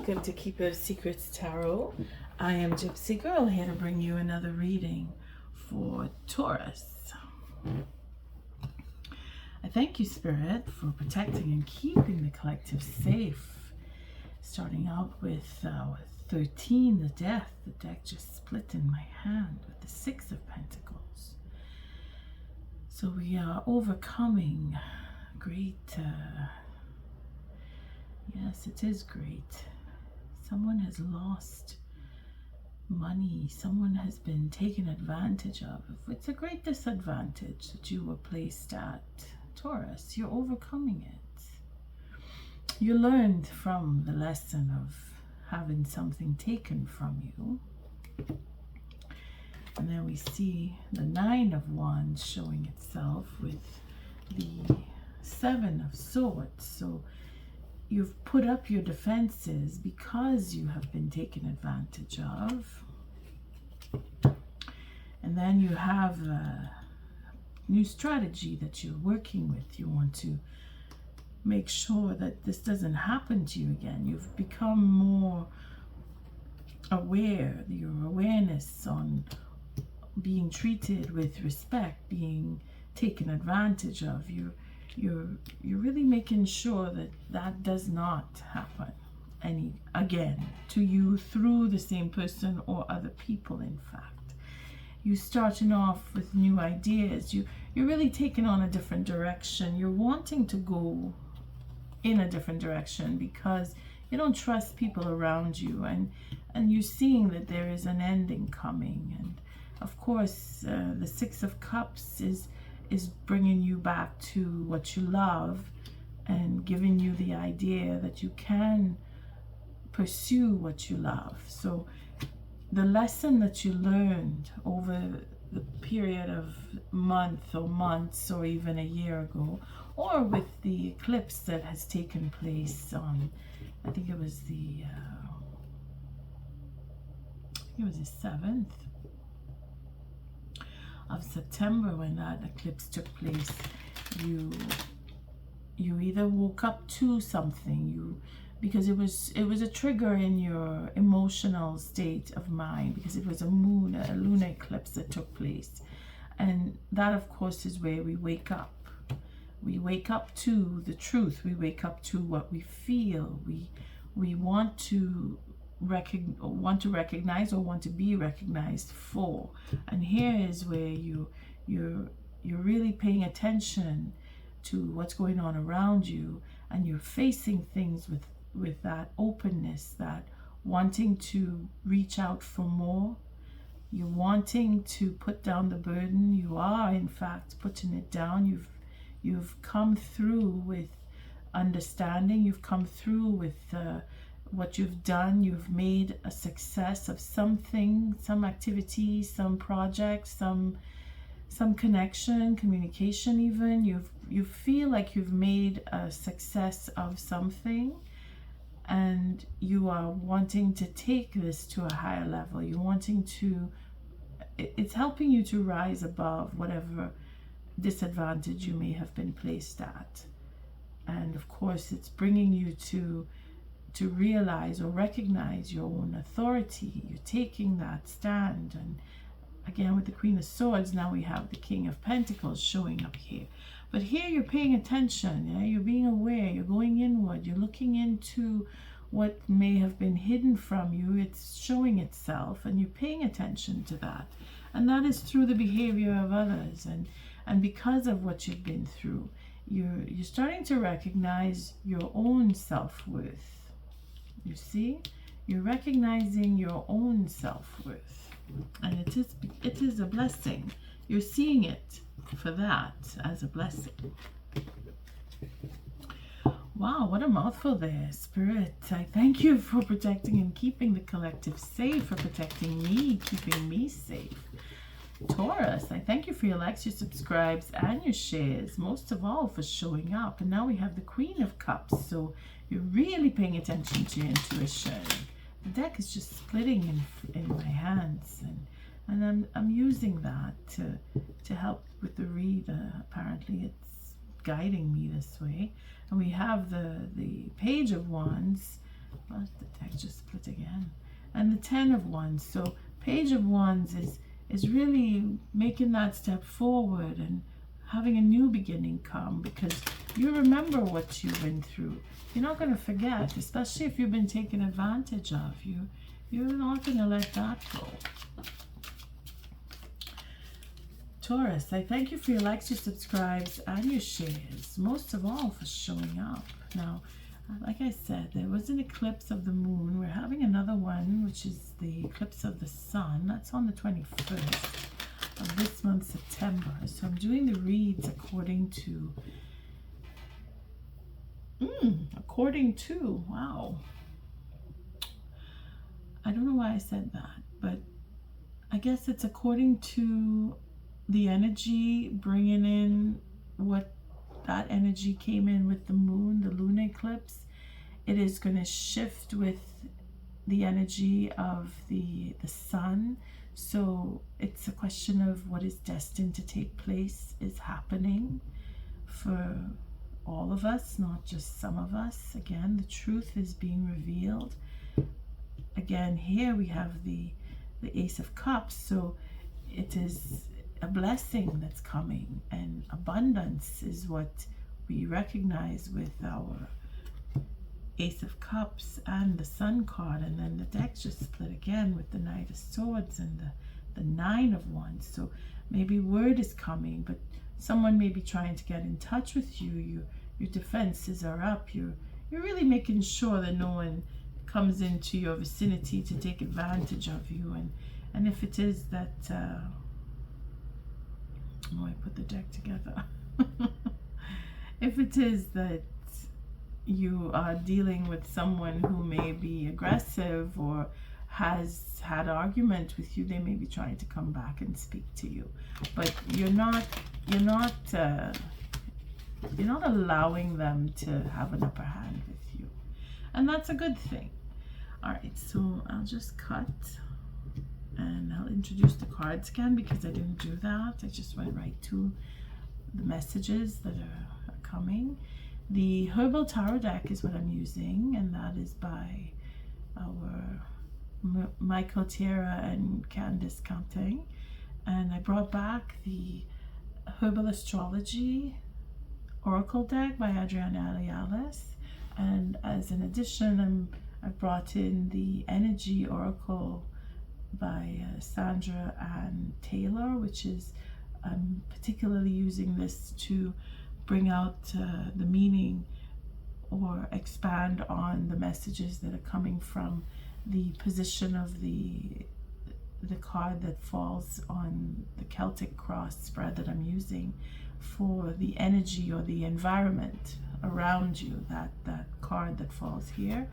welcome to Keeper's Secrets Tarot. I am Gypsy Girl, here to bring you another reading for Taurus. I thank you, Spirit, for protecting and keeping the collective safe. Starting out with 13, the Death. The deck just split in my hand with the Six of Pentacles. So we are overcoming great... Yes, it is great. Someone has lost money. Someone has been taken advantage of. It's a great disadvantage that you were placed at, Taurus. You're overcoming it. You learned from the lesson of having something taken from you. And then we see the Nine of Wands showing itself with the Seven of Swords. So you've put up your defenses because you have been taken advantage of. And then you have a new strategy that you're working with. You want to make sure that this doesn't happen to you again. You've become more aware, your awareness on being treated with respect, being taken advantage of. You're really making sure that that does not happen again to you through the same person or other people. In fact, you're starting off with new ideas. You're really taking on a different direction. You're wanting to go in a different direction because you don't trust people around you, and you're seeing that there is an ending coming. And of course, the Six of Cups is bringing you back to what you love and giving you the idea that you can pursue what you love. So the lesson that you learned over the period of months or even a year ago, or with the eclipse that has taken place on, I think it was the 7th of September when that eclipse took place, you either woke up to something, because it was a trigger in your emotional state of mind, because it was a lunar eclipse that took place. And that, of course, is where we wake up. We wake up to the truth. We wake up to what we feel. We want to recognize or want to be recognized for. And here is where you're really paying attention to what's going on around you, and you're facing things with that openness, that wanting to reach out for more. You're wanting to put down the burden. You are, in fact, putting it down. You've come through with understanding. You've come through with what you've done. You've made a success of something, some activity, some project, some connection, communication even. You feel like you've made a success of something, and you are wanting to take this to a higher level. You're wanting to, it's helping you to rise above whatever disadvantage you may have been placed at. And of course, it's bringing you to realize or recognize your own authority. You're taking that stand. And again, with the Queen of Swords, now we have the King of Pentacles showing up here. But here you're paying attention. Yeah? You're being aware. You're going inward. You're looking into what may have been hidden from you. It's showing itself, and you're paying attention to that. And that is through the behavior of others. And because of what you've been through, you're starting to recognize your own self-worth. You see, you're recognizing your own self-worth, and it is a blessing. You're seeing it for that as a blessing. Wow, what a mouthful there, Spirit. I thank you for protecting and keeping the collective safe, for protecting me, keeping me safe. Taurus, I thank you for your likes, your subscribes, and your shares, most of all for showing up. And now we have the Queen of Cups, so you're really paying attention to your intuition. The deck is just splitting in my hands, and I'm using that to help with the read. Apparently it's guiding me this way. And we have the Page of Wands. Well, the deck just split again. And the 10 of Wands. So Page of Wands is really making that step forward and having a new beginning come, because you remember what you've been through. You're not going to forget, especially if you've been taken advantage of. You're not going to let that go. Taurus, I thank you for your likes, your subscribes, and your shares. Most of all, for showing up. Now, like I said, there was an eclipse of the moon. We're having another one, which is the eclipse of the sun. That's on the 21st of this month, September. So I'm doing the reads according to, wow. I don't know why I said that, but I guess it's according to the energy, bringing in what that energy came in with the moon, the lunar eclipse. It is going to shift with the energy of the sun. So it's a question of what is destined to take place is happening for all of us, not just some of us. Again, the truth is being revealed. Again, here we have the Ace of Cups. So it is a blessing that's coming, and abundance is what we recognize with our Ace of Cups and the Sun card. And then the deck just split again with the Knight of Swords and the Nine of Wands. So maybe word is coming, but someone may be trying to get in touch with you. Your defenses are up. You're really making sure that no one comes into your vicinity to take advantage of you. And if it is that I put the deck together. If it is that you are dealing with someone who may be aggressive or has had argument with you, they may be trying to come back and speak to you, but you're not allowing them to have an upper hand with you, and that's a good thing. All right, so I'll just cut and I'll introduce the cards again, because I didn't do that. I just went right to the messages that are coming. The Herbal Tarot deck is what I'm using, and that is by our Michael, Tierra, and Candis, Cantin. And I brought back the Herbal Astrology Oracle deck by Adriana, Ayales. And as an addition, I've brought in the Energy Oracle by Sandra and Taylor, which is particularly using this to bring out the meaning or expand on the messages that are coming from the position of the card that falls on the Celtic cross spread that I'm using for the energy or the environment around you, that card that falls here.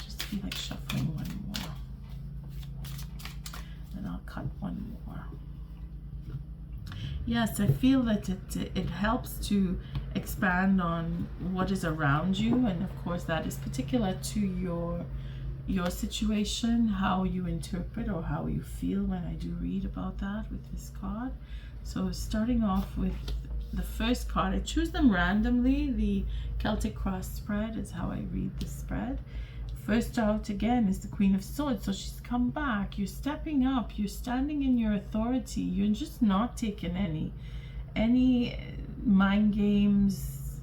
Just feel like shuffling one more, and I'll cut one more. Yes, I feel that it helps to expand on what is around you, and of course that is particular to your situation, how you interpret or how you feel when I do read about that with this card. So starting off with the first card, I choose them randomly. The Celtic cross spread is how I read the spread. First out again is the Queen of Swords. So she's come back. You're stepping up. You're standing in your authority. You're just not taking any mind games,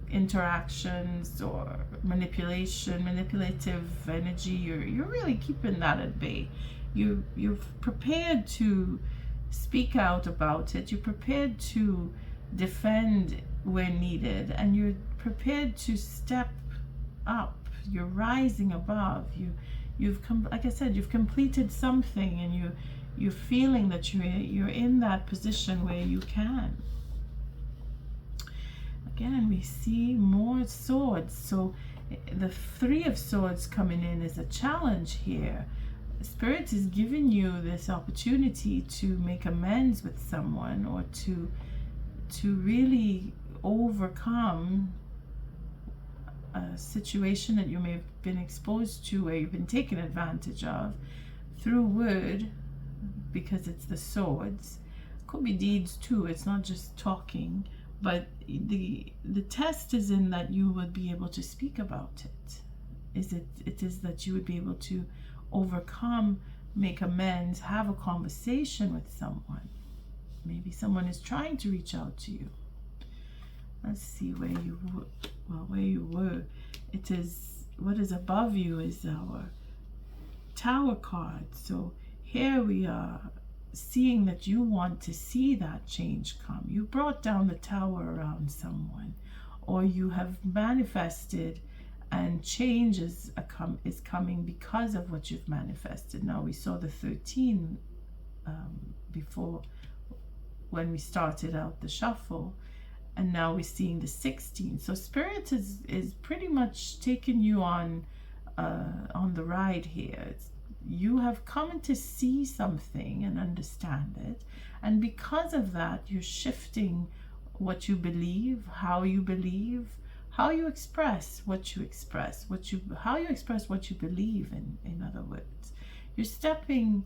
interactions, or manipulative energy. You're really keeping that at bay. You're prepared to speak out about it. You're prepared to defend where needed, and you're prepared to step up. You're rising above. You've come, like I said, you've completed something, and you're feeling that you're in that position where you can. Again, we see more swords. So the Three of Swords coming in is a challenge here. Spirit is giving you this opportunity to make amends with someone, or to really overcome a situation that you may have been exposed to, where you've been taken advantage of through word, because it's the swords. Could be deeds too. It's not just talking, but the test is in that you would be able to speak about it it is that you would be able to overcome, make amends, have a conversation with someone. Maybe someone is trying to reach out to you. Let's see where you were. Well, where you were, it is what is above you is our Tower card. So here we are seeing that you want to see that change come. You brought down the tower around someone, or you have manifested, and change is coming because of what you've manifested. Now we saw the 13 before when we started out the shuffle, and now we're seeing the 16. So Spirit is pretty much taking you on the ride here. You have come to see something and understand it, and because of that, you're shifting what you believe, how you believe, how you express what you express, how you express what you believe. In other words, you're stepping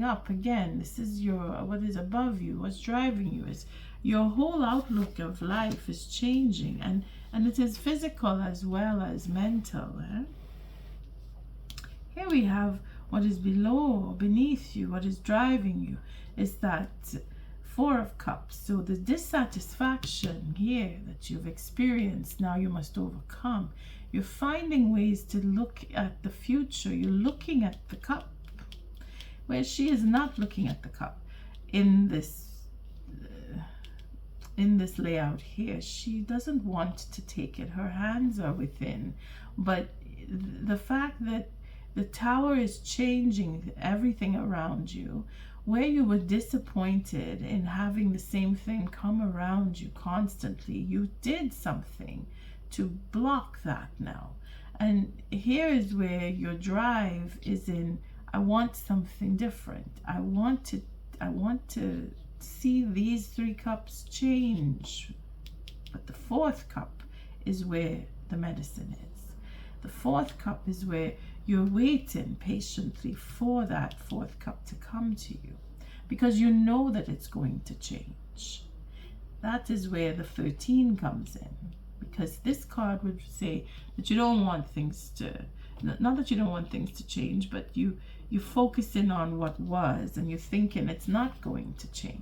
up again. This is what is above you, what's driving you. Is your whole outlook of life is changing, and it is physical as well as mental. Here we have what is below, beneath you, what is driving you is that 4 of Cups. So the dissatisfaction here that you've experienced, now you must overcome. You're finding ways to look at the future. You're looking at the cup, where she is not looking at the cup. In this layout here, she doesn't want to take it. Her hands are within, but the fact that the tower is changing everything around you, where you were disappointed in having the same thing come around you constantly, you did something to block that now. And here is where your drive is in, I want something different. I want to see these 3 cups change. But the 4th cup is where the medicine is. The 4th cup is where you're waiting patiently for that 4th cup to come to you, because you know that it's going to change. That is where the 13 comes in, because this card would say that you don't want things to, not that you don't want things to change, but you're focusing on what was, and you're thinking it's not going to change.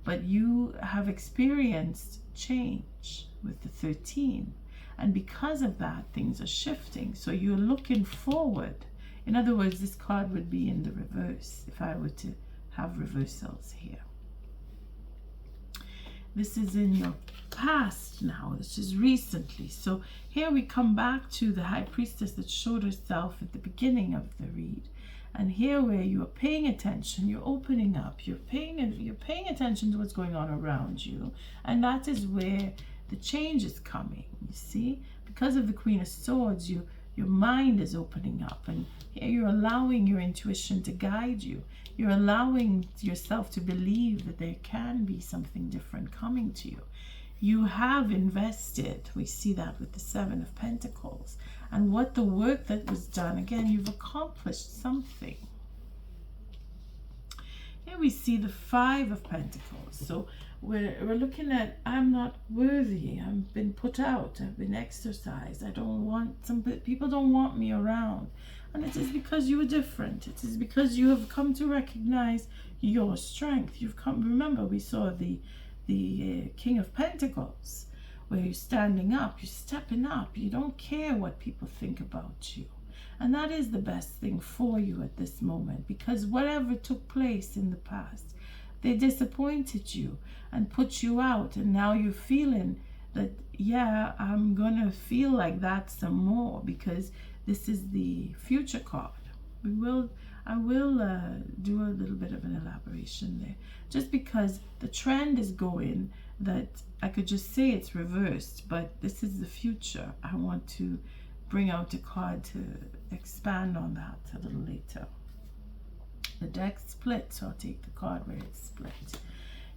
But you have experienced change with the 13. And because of that, things are shifting. So you're looking forward. In other words, this card would be in the reverse if I were to have reversals here. This is in your past now. This is recently. So here we come back to the High Priestess that showed herself at the beginning of the read. And here where you are paying attention, you're opening up, you're paying attention to what's going on around you. And that is where the change is coming, you see. Because of the Queen of Swords, your mind is opening up, and here you're allowing your intuition to guide you. You're allowing yourself to believe that there can be something different coming to you. You have invested, we see that with the 7 of Pentacles, and what the work that was done, again, you've accomplished something. Here we see the 5 of Pentacles. So we're looking at, I'm not worthy, I've been put out, I've been exercised, some people don't want me around. And it is because you are different. It is because you have come to recognize your strength. Remember, we saw the King of Pentacles, where you're standing up, you're stepping up, you don't care what people think about you. And that is the best thing for you at this moment, because whatever took place in the past, they disappointed you and put you out, and now you're feeling that, yeah, I'm gonna feel like that some more, because this is the future card. I will do a little bit of an elaboration there, just because the trend is going that I could just say it's reversed, but this is the future. I want to bring out a card to expand on that a little later. The deck split, so I'll take the card where it's split.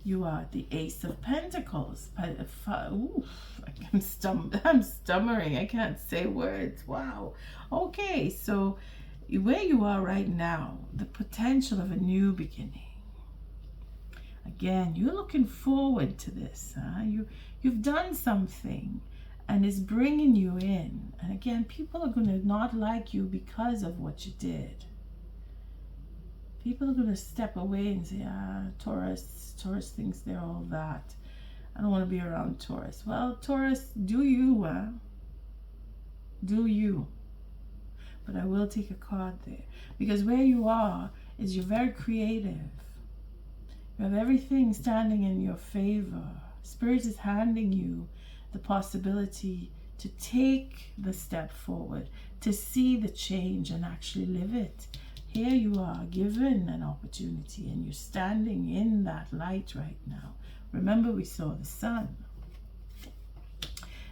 You are the Ace of Pentacles. Oof, I'm stummering. I can't say words. Wow. Okay, so where you are right now, the potential of a new beginning. Again, you're looking forward to this. You've done something, and is bringing you in. And again, people are going to not like you because of what you did. People are going to step away and say, Taurus thinks they're all that. I don't want to be around Taurus. Well, Taurus, do you. Do you. But I will take a card there. Because where you are is you're very creative. You have everything standing in your favor. Spirit is handing you the possibility to take the step forward, to see the change and actually live it. Here you are given an opportunity and you're standing in that light right now. Remember, we saw the sun.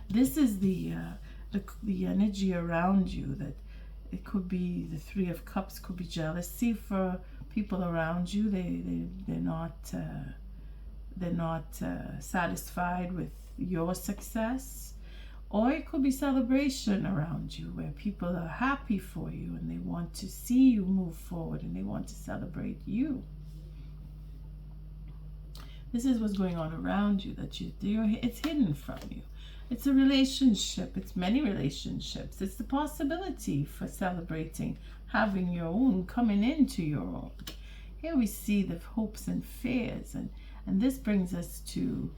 This is the energy around you. That it could be the Three of Cups, could be jealousy for people around you. They're not satisfied with your success. Or it could be celebration around you, where people are happy for you and they want to see you move forward and they want to celebrate you. This is what's going on around you, that it's hidden from you. It's a relationship. It's many relationships. It's the possibility for celebrating, having your own, coming into your own. Here we see the hopes and fears, and this brings us to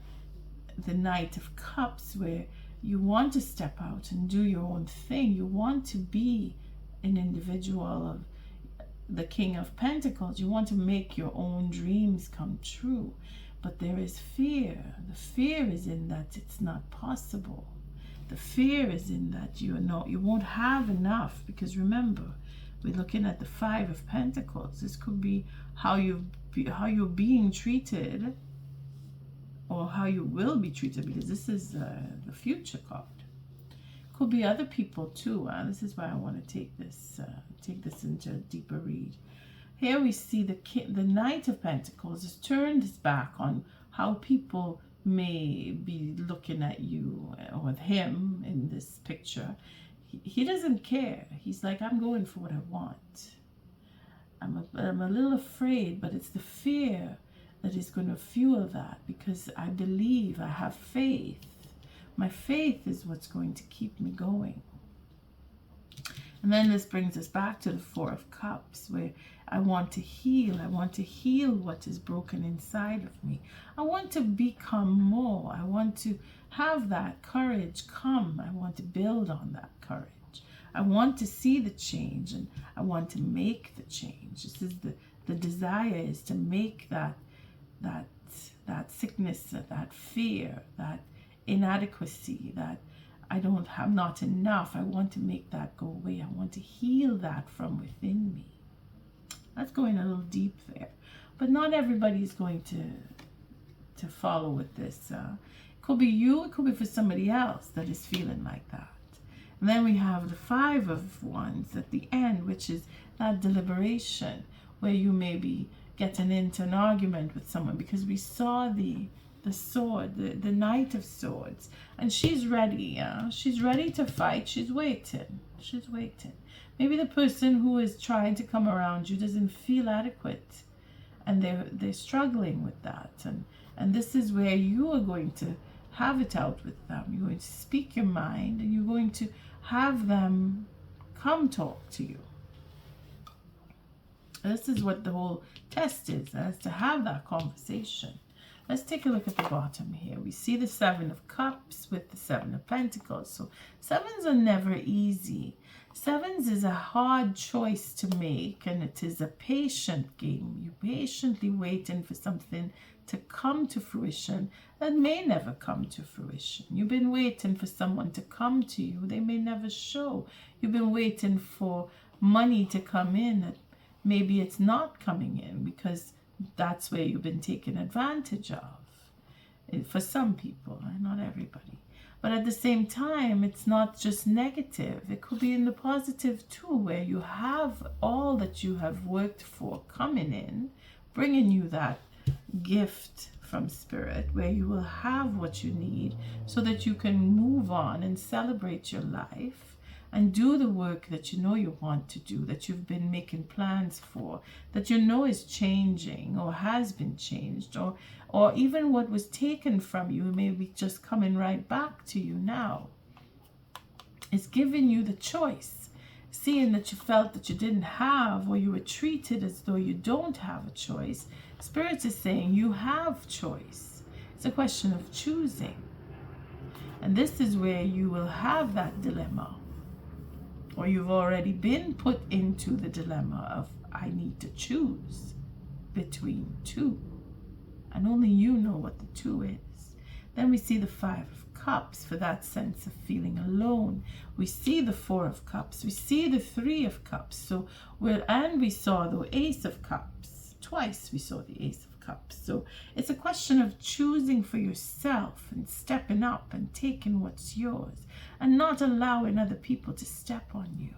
the Knight of Cups, where you want to step out and do your own thing. You want to be an individual of the King of Pentacles. You want to make your own dreams come true. But there is fear. The fear is in that it's not possible. The fear is in that you won't have enough. Because remember, we're looking at the Five of Pentacles. This could be how you're being treated, or how you will be treated, because this is the future card. Could be other people too. This is why I want to take this into a deeper read. Here we see the Knight of Pentacles has turned his back on how people may be looking at you or with him in this picture. He doesn't care. He's like, I'm going for what I want. I'm a little afraid, but it's the fear that is going to fuel that, because I believe, I have faith. My faith is what's going to keep me going. And then this brings us back to the Four of Cups, where I want to heal. I want to heal what is broken inside of me. I want to become more. I want to have that courage come. I want to build on that courage. I want to see the change, and I want to make the change. This is the desire is to make that sickness, that fear, that inadequacy, that I'm not enough. I want to make that go away. I want to heal that from within me. That's going a little deep there. But not everybody is going to follow with this. It could be you, it could be for somebody else that is feeling like that. And then we have the Five of Wands at the end, which is that deliberation, where you may be getting into an argument with someone, because we saw the sword, the Knight of Swords, and she's ready. She's ready to fight. She's waiting. Maybe the person who is trying to come around you doesn't feel adequate, and they're struggling with that, and this is where you are going to have it out with them. You're going to speak your mind, and you're going to have them come talk to you. This is what the whole test is to have that conversation. Let's take a look at the bottom here. We see the Seven of Cups with the Seven of Pentacles. So sevens are never easy. Sevens is a hard choice to make, and it is a patient game. You're patiently waiting for something to come to fruition that may never come to fruition. You've been waiting for someone to come to you. They may never show. You've been waiting for money to come in that maybe it's not coming in, because that's where you've been taken advantage of. For some people, not everybody. But at the same time, it's not just negative. It could be in the positive too, where you have all that you have worked for coming in, bringing you that gift from Spirit, where you will have what you need so that you can move on and celebrate your life and do the work that you know you want to do, that you've been making plans for, that you know is changing or has been changed, or even what was taken from you may be just coming right back to you now. It's giving you the choice. Seeing that you felt that you didn't have, or you were treated as though you don't have a choice, Spirit is saying you have choice. It's a question of choosing. And this is where you will have that dilemma, or you've already been put into the dilemma of, I need to choose between two. And only you know what the two is. Then we see the 5 of Cups for that sense of feeling alone. We see the 4 of Cups. We see the 3 of Cups. So, and we saw the Ace of Cups. Twice we saw the Ace of Cups. So it's a question of choosing for yourself and stepping up and taking what's yours and not allowing other people to step on you.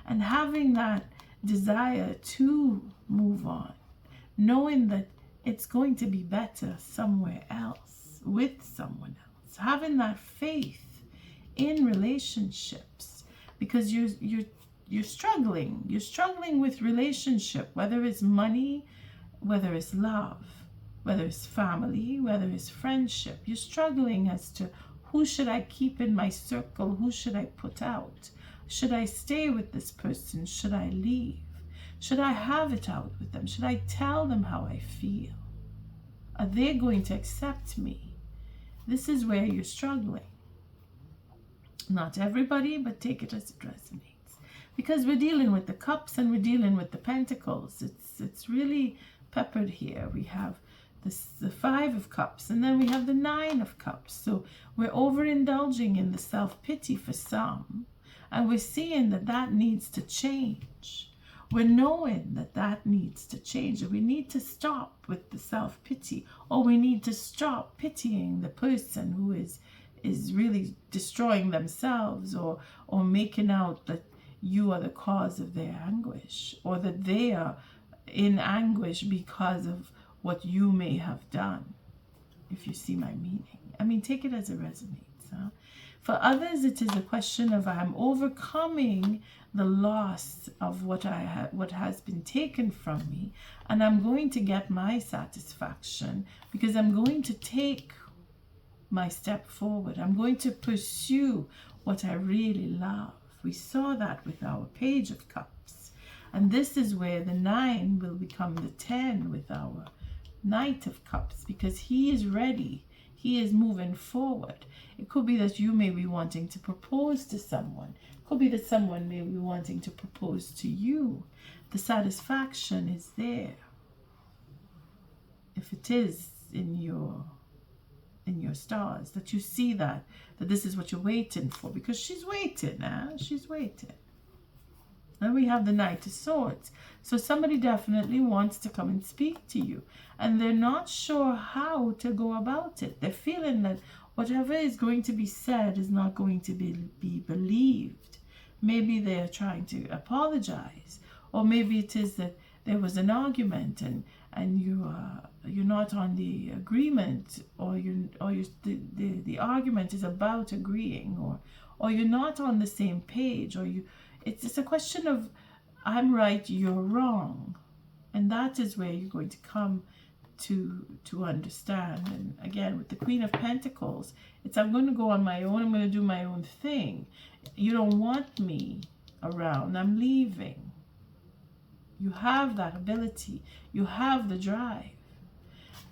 And having that desire to move on, knowing that it's going to be better somewhere else, with someone else. Having that faith in relationships, because you're struggling. You're struggling with relationship, whether it's money, whether it's love, whether it's family, whether it's friendship. You're struggling as to who should I keep in my circle, who should I put out? Should I stay with this person? Should I leave? Should I have it out with them? Should I tell them how I feel? Are they going to accept me? This is where you're struggling. Not everybody, but take it as it resonates. Because we're dealing with the Cups and we're dealing with the Pentacles. It's really peppered here. We have the 5 of Cups, and then we have the 9 of Cups. So we're overindulging in the self-pity for some, and we're seeing that that needs to change. We're knowing that that needs to change. We need to stop with the self-pity, or we need to stop pitying the person who is really destroying themselves, or making out that you are the cause of their anguish, or that they are in anguish because of what you may have done, if you see my meaning. I mean, take it as it resonates. Huh? For others, it is a question of, I'm overcoming the loss of what has been taken from me, and I'm going to get my satisfaction because I'm going to take my step forward. I'm going to pursue what I really love. We saw that with our Page of Cups, and this is where the 9 will become the 10 with our Knight of Cups, because he is ready. He is moving forward. It could be that you may be wanting to propose to someone. It could be that someone may be wanting to propose to you. The satisfaction is there. If it is in your stars, that you see that this is what you're waiting for, because she's waiting. She's waiting. And we have the Knight of Swords. So somebody definitely wants to come and speak to you, and they're not sure how to go about it. They're feeling that whatever is going to be said is not going to be believed. Maybe they're trying to apologize, or maybe it is that there was an argument and you're not on the agreement, or the argument is about agreeing, or you're not on the same page, or it's just a question of, I'm right, you're wrong. And that is where you're going to come to understand. And again, with the Queen of Pentacles, it's, I'm going to go on my own. I'm going to do my own thing. You don't want me around. I'm leaving. You have that ability. You have the drive.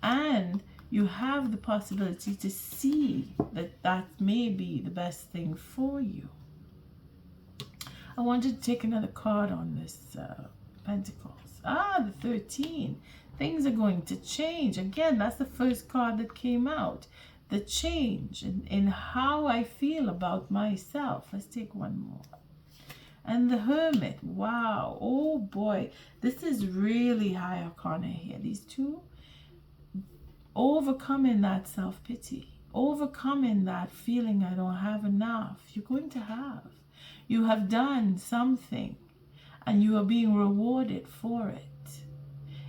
And you have the possibility to see that that may be the best thing for you. I wanted to take another card on this Pentacles. The 13. Things are going to change. Again, that's the first card that came out. The change in how I feel about myself. Let's take one more. And the Hermit. Wow. Oh boy. This is really high arcana here. These two. Overcoming that self-pity. Overcoming that feeling I don't have enough. You're going to have. You have done something and you are being rewarded for it.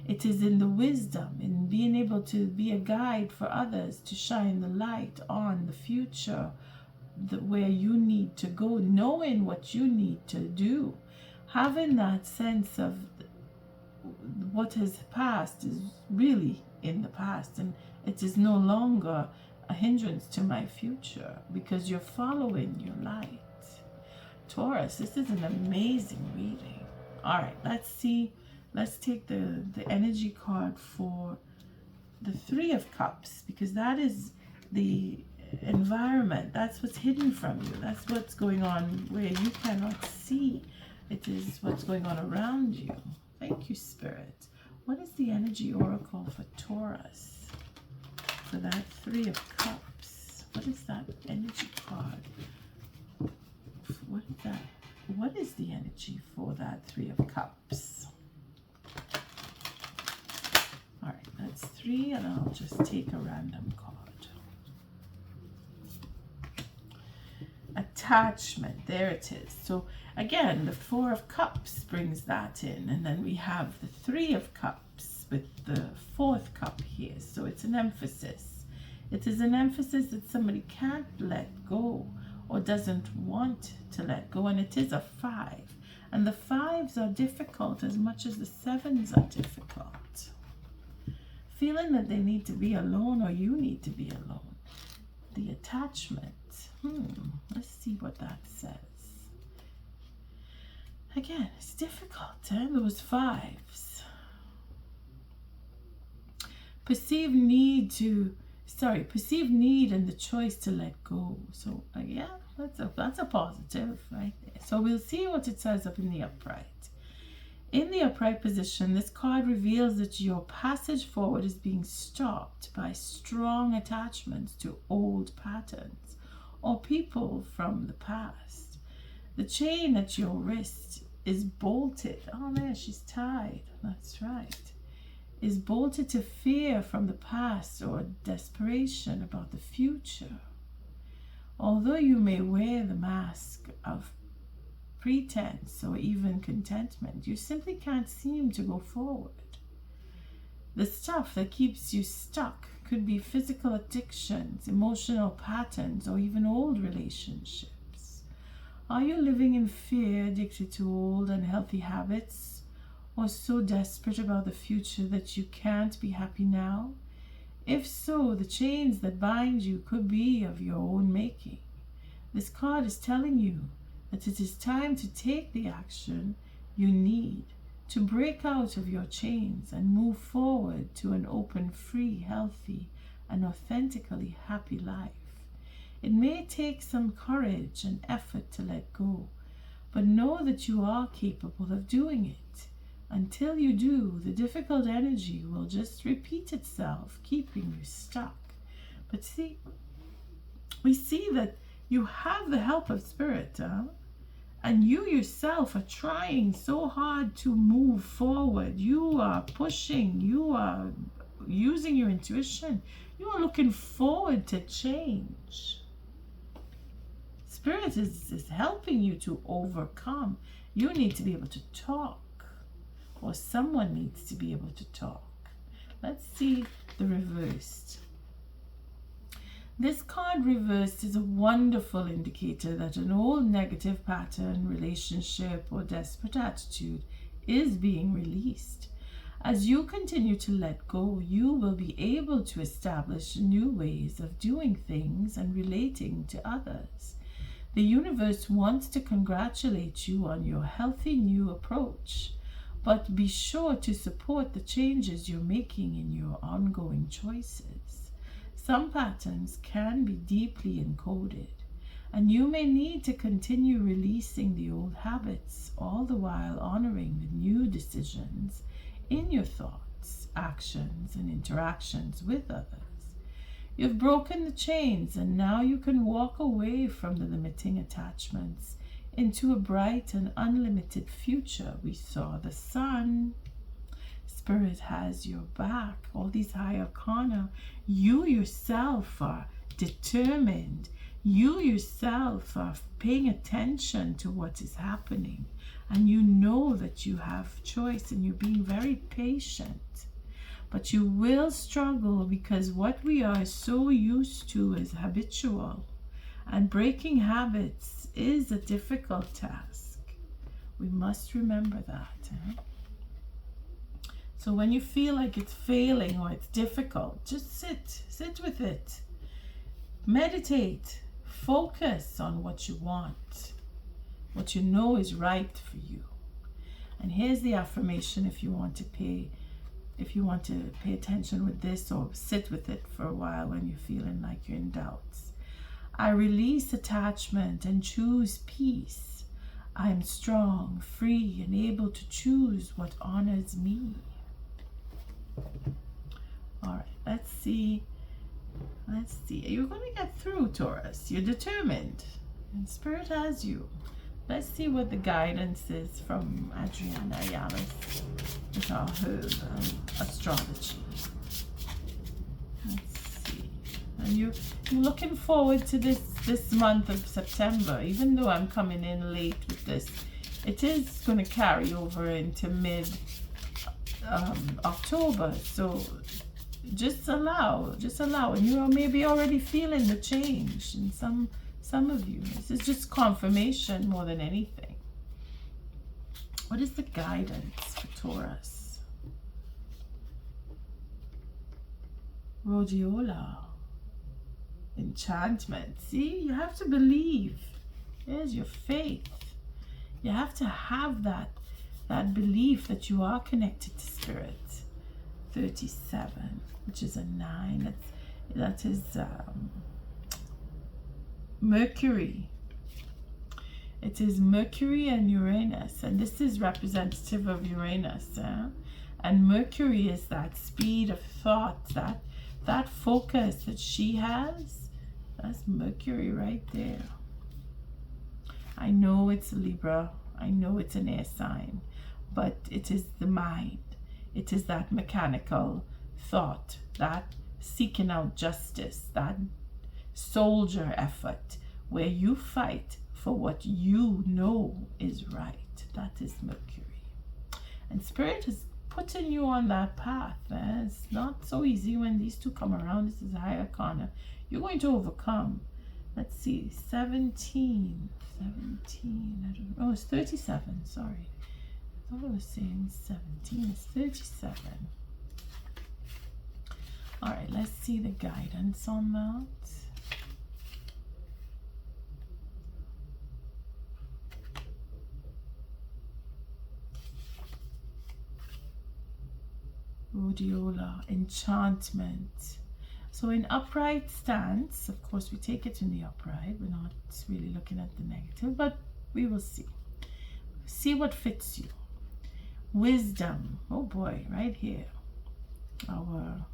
It is in the wisdom, in being able to be a guide for others, to shine the light on the future, where you need to go, knowing what you need to do. Having that sense of what has passed is really in the past, and it is no longer a hindrance to my future, because you're following your light. Taurus, this is an amazing reading. All right, let's see. Let's take the energy card for the Three of Cups, because that is the environment. That's what's hidden from you. That's what's going on where you cannot see. It is what's going on around you. Thank you, Spirit. What is the energy oracle for Taurus? For that Three of Cups. What is that energy card? What is that? What is the energy for that Three of Cups? All right, that's 3, and I'll just take a random card. Attachment, there it is. So again, the 4 of Cups brings that in, and then we have the 3 of Cups with the 4th cup here. So it's an emphasis. It is an emphasis that somebody can't let go or doesn't want to let go, and it is a 5. And the 5s are difficult as much as the 7s are difficult. Feeling that they need to be alone, or you need to be alone. The attachment. Let's see what that says. Again, it's difficult, those 5s. Perceived need and the choice to let go. So yeah, that's a positive right there. So we'll see what it says up in the upright. In the upright position, this card reveals that your passage forward is being stopped by strong attachments to old patterns or people from the past. The chain at your wrist is bolted. Oh, there, she's tied. That's right. Is bolted to fear from the past or desperation about the future. Although you may wear the mask of pretense or even contentment, you simply can't seem to go forward. The stuff that keeps you stuck could be physical addictions, emotional patterns, or even old relationships. Are you living in fear, addicted to old unhealthy habits, or so desperate about the future that you can't be happy now? If so, the chains that bind you could be of your own making. This card is telling you that it is time to take the action you need to break out of your chains and move forward to an open, free, healthy, and authentically happy life. It may take some courage and effort to let go, but know that you are capable of doing it. Until you do, the difficult energy will just repeat itself, keeping you stuck. But see, we see that you have the help of Spirit, and you yourself are trying so hard to move forward. You are pushing, you are using your intuition, you are looking forward to change. Spirit is helping you to overcome. You need to be able to talk, or someone needs to be able to talk. Let's see the reversed. This card reversed is a wonderful indicator that an old negative pattern, relationship, or desperate attitude is being released. As you continue to let go, you will be able to establish new ways of doing things and relating to others. The universe wants to congratulate you on your healthy new approach, but be sure to support the changes you're making in your ongoing choices. Some patterns can be deeply encoded, and you may need to continue releasing the old habits, all the while honoring the new decisions in your thoughts, actions, and interactions with others. You've broken the chains, and now you can walk away from the limiting attachments into a bright and unlimited future. We saw the sun. Spirit has your back. All these high arcana. You yourself are determined. You yourself are paying attention to what is happening. And you know that you have choice, and you're being very patient. But you will struggle, because what we are so used to is habitual. And breaking habits is a difficult task. We must remember that. So when you feel like it's failing or it's difficult, just sit with it. Meditate. Focus on what you want. what you know is right for you. And here's the affirmation if you want to pay attention with this or sit with it for a while when you're feeling like you're in doubts. I release attachment and choose peace. I am strong, free, and able to choose what honors me. All right, let's see. You're going to get through, Taurus. You're determined. And Spirit has you. Let's see what the guidance is from Adriana Ayales with our Herbal Astrology. Let's see. And you're looking forward to this month of September. Even though I'm coming in late with this, it is going to carry over into mid October. So just allow, and you are maybe already feeling the change in some of you. This is just confirmation more than anything. What is the guidance for Taurus? Rhodiola. Enchantment. See, you have to believe. There's your faith. You have to have that belief that you are connected to Spirit. 37, which is a 9. That is Mercury. It is Mercury and Uranus, and this is representative of Uranus. And Mercury is that speed of thought, that focus that she has. That's Mercury right there. I know it's a Libra. I know it's an air sign, but it is the mind. It is that mechanical thought, that seeking out justice, that soldier effort where you fight for what you know is right. That is Mercury. And Spirit is putting you on that path. It's not so easy when these two come around. This is higher corner. You're going to overcome. Let's see, 17. I don't know. Oh, it's 37. Sorry. I thought I was saying 17. It's 37. All right, let's see the guidance on that. Rhodiola, enchantment. So in upright stance, of course we take it in the upright. We're not really looking at the negative, but we will see. See what fits you. Wisdom. Oh boy, right here. Our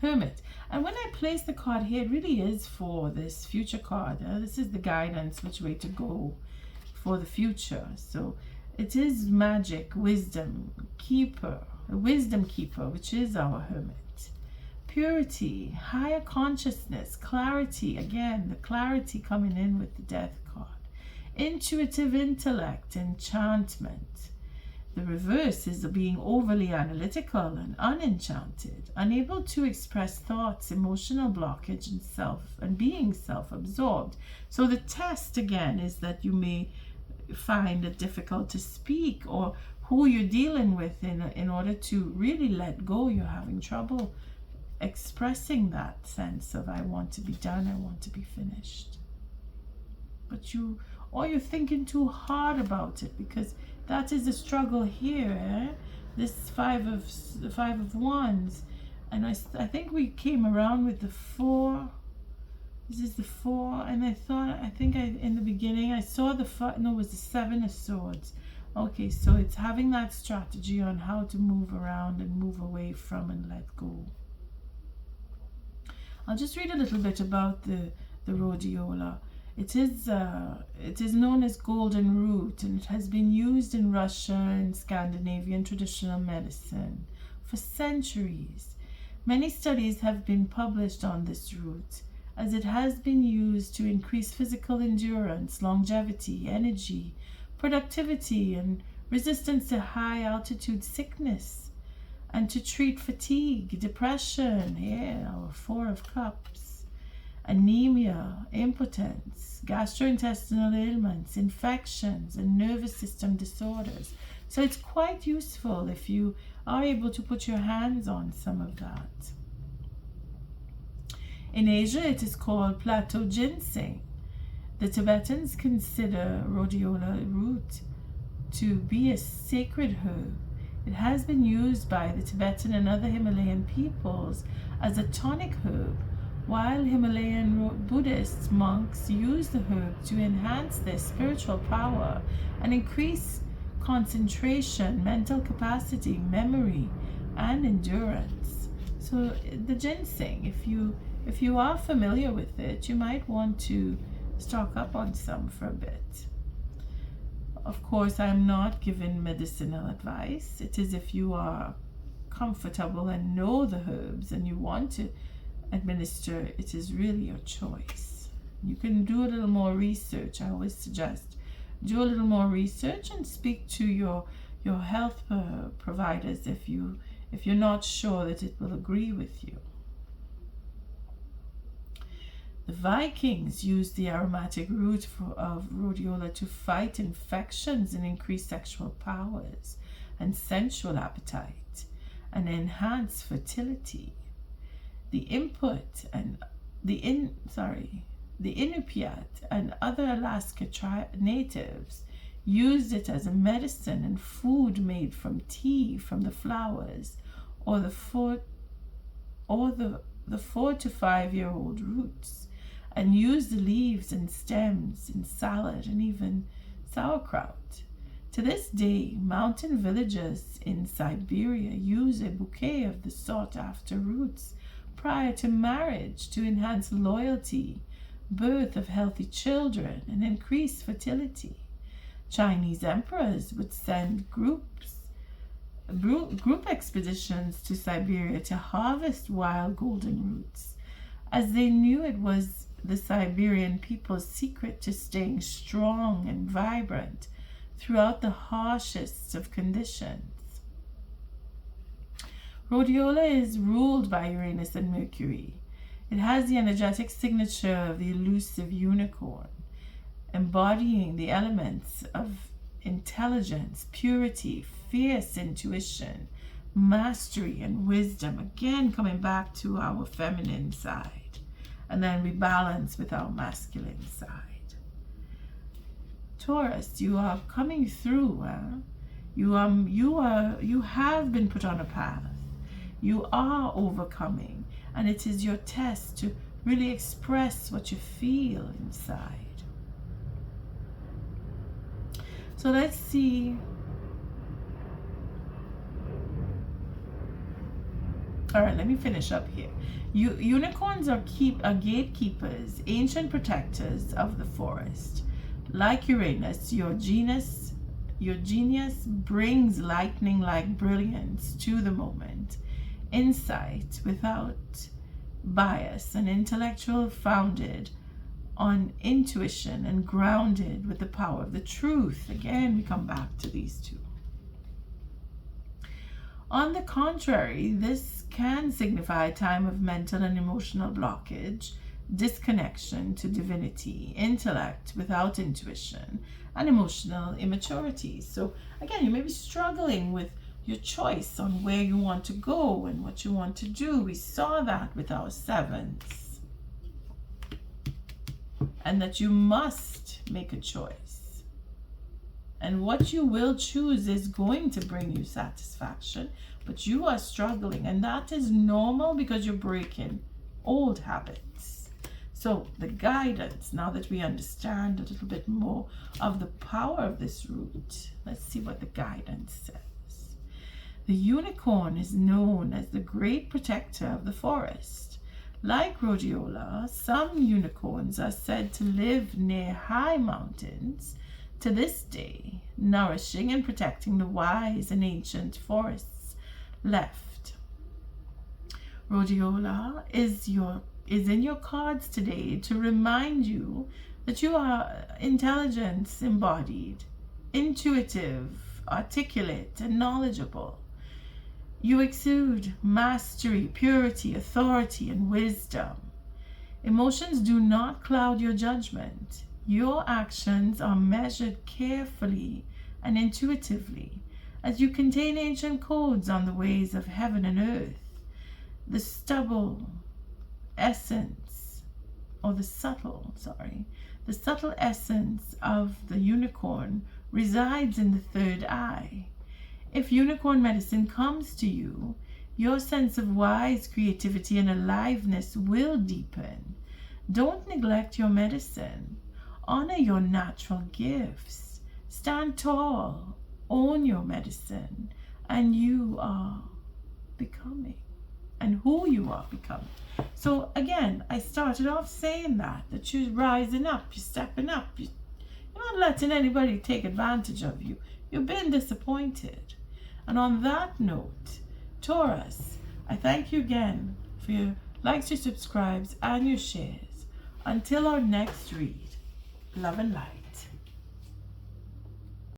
Hermit. And when I place the card here, it really is for this future card. This is the guidance, which way to go for the future. So it is magic, wisdom, keeper, a wisdom keeper, which is our Hermit. Purity, higher consciousness, clarity. Again, the clarity coming in with the Death card. Intuitive intellect, enchantment. The reverse is being overly analytical and unenchanted, unable to express thoughts, emotional blockage, and being self-absorbed. So the test again is that you may find it difficult to speak, or who you're dealing with in order to really let go. You're having trouble expressing that sense of I want to be done, I want to be finished. But you're thinking too hard about it, because that is the struggle here. This five of wands, and I think we came around with the 4. This is the 4, and I think in the beginning I saw the 5. No, it was the 7 of swords. Okay, so it's having that strategy on how to move around and move away from and let go. I'll just read a little bit about the rhodiola. It is known as golden root, and it has been used in Russia and Scandinavian traditional medicine for centuries. Many studies have been published on this root, as it has been used to increase physical endurance, longevity, energy, productivity, and resistance to high altitude sickness, and to treat fatigue, depression, our 4 of cups, anemia, impotence, gastrointestinal ailments, infections, and nervous system disorders. So it's quite useful if you are able to put your hands on some of that. In Asia, it is called plateau ginseng, The Tibetans consider rhodiola root to be a sacred herb. It has been used by the Tibetan and other Himalayan peoples as a tonic herb, while Himalayan Buddhist monks use the herb to enhance their spiritual power and increase concentration, mental capacity, memory, and endurance. So the ginseng, if you are familiar with it, you might want to stock up on some for a bit. Of course, I'm not giving medicinal advice. It is if you are comfortable and know the herbs and you want to administer, it is really your choice. You can do a little more research. I always suggest do a little more research and speak to your health providers if you're not sure that it will agree with you. The Vikings used the aromatic root of rhodiola to fight infections and increase sexual powers and sensual appetite and enhance fertility. The Inupiat and other Alaska natives used it as a medicine and food made from tea from the flowers or the 4 to 5 year old roots, and used the leaves and stems in salad and even sauerkraut. To this day, mountain villagers in Siberia use a bouquet of the sought after roots prior to marriage to enhance loyalty, birth of healthy children, and increase fertility. Chinese emperors would send group expeditions to Siberia to harvest wild golden roots, as they knew it was the Siberian people's secret to staying strong and vibrant throughout the harshest of conditions. Rhodiola is ruled by Uranus and Mercury. It has the energetic signature of the elusive unicorn, embodying the elements of intelligence, purity, fierce intuition, mastery, and wisdom. Again, coming back to our feminine side, and then we balance with our masculine side. Taurus, you are coming through. You have been put on a path. You are overcoming, and it is your test to really express what you feel inside. So let's see. All right, let me finish up here. Unicorns are gatekeepers, ancient protectors of the forest. Like Uranus, your genius brings lightning-like brilliance to the moment, insight without bias, and intellectual founded on intuition and grounded with the power of the truth. Again, we come back to these two. On the contrary, this can signify a time of mental and emotional blockage, disconnection to divinity, intellect without intuition, and emotional immaturity. So again, you may be struggling with your choice on where you want to go and what you want to do. We saw that with our sevens. And that you must make a choice. And what you will choose is going to bring you satisfaction, but you are struggling, and that is normal because you're breaking old habits. So the guidance, now that we understand a little bit more of the power of this root, let's see what the guidance says. The unicorn is known as the great protector of the forest. Like rhodiola, some unicorns are said to live near high mountains to this day, nourishing and protecting the wise and ancient forests left. Rhodiola is in your cards today to remind you that you are intelligence embodied, intuitive, articulate, and knowledgeable. You exude mastery, purity, authority, and wisdom. Emotions do not cloud your judgment. Your actions are measured carefully and intuitively, as you contain ancient codes on the ways of heaven and earth. The subtle The subtle essence of the unicorn resides in the third eye. If unicorn medicine comes to you, your sense of wise creativity and aliveness will deepen. Don't neglect your medicine. Honor your natural gifts. Stand tall. Own your medicine. And you are becoming. And who you are becoming. So again, I started off saying that you're rising up, you're stepping up. You're not letting anybody take advantage of you. You've been disappointed. And on that note, Taurus, I thank you again for your likes, your subscribes, and your shares. Until our next read, love and light.